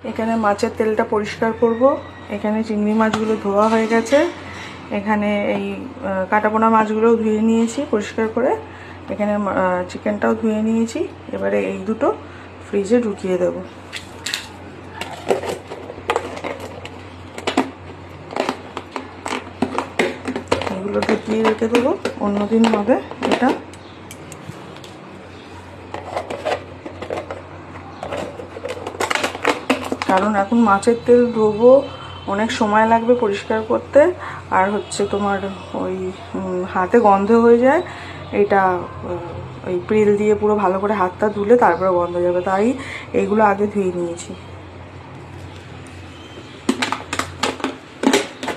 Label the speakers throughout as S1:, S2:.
S1: এখানে মাছের তেলটা পরিষ্কার করব। এখানে চিংড়ি মাছগুলো ধোয়া হয়ে গেছে। এখানে এই কাটাপোনা মাছগুলোও ধুয়ে নিয়েছি পরিষ্কার করে। এখানে চিকেনটাও ধুয়ে নিয়েছি। এবারে এই দুটো ফ্রিজে ঢুকিয়ে দেব। এগুলো ঢুকিয়ে রেখে দেবো, অন্যদিন হবে এটা। কারণ এখন মাছের তেল ধোবো, অনেক সময় লাগবে পরিষ্কার করতে, আর হচ্ছে তোমার ওই হাতে গন্ধ হয়ে যায়। এটা ওই প্রিল দিয়ে পুরো ভালো করে হাতটা ধুলে তারপরে গন্ধ যাবে, তাই এইগুলো আগে ধুয়ে নিয়েছি।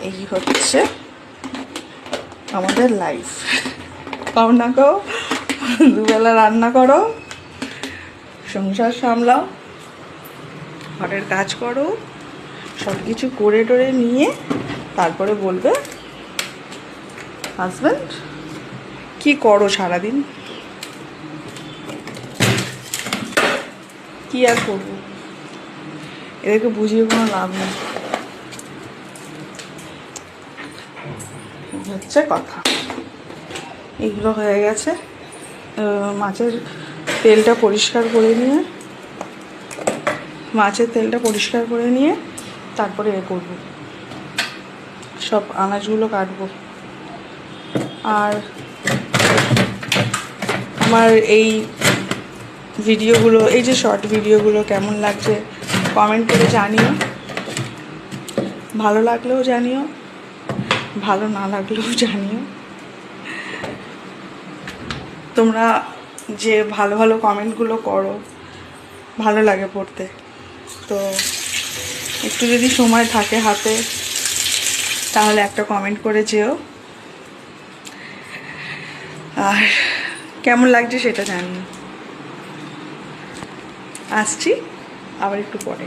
S1: এই হচ্ছে আমাদের লাইফ। কাও না কাও, দুবেলা রান্না করো, সংসার সামলাও, ঘরের কাজ করো, সব কিছু করে টোরে নিয়ে তারপরে বলবে হাজব্যান্ড কি করো সারাদিন। কি আর করবো, এদেরকে বুঝিয়ে কোনো লাভ নেই, হচ্ছে কথা। এইগুলো হয়ে গেছে। মাছের তেলটা পরিষ্কার করে নিয়ে তারপরে এ করবো, সব আনাজগুলো কাটবো। আর আমার এই ভিডিওগুলো, এই যে শর্ট ভিডিওগুলো কেমন লাগছে কমেন্ট করে জানিও। ভালো লাগলেও জানিও, ভালো না লাগলেও জানিও। তোমরা যে ভালো ভালো কমেন্টগুলো করো, ভালো লাগে পড়তে। তো একটু যদি সময় থাকে হাতে তাহলে একটা কমেন্ট করে যেও। আর কেমন লাগছে সেটা জানিও। আসছি আবার একটু পরে।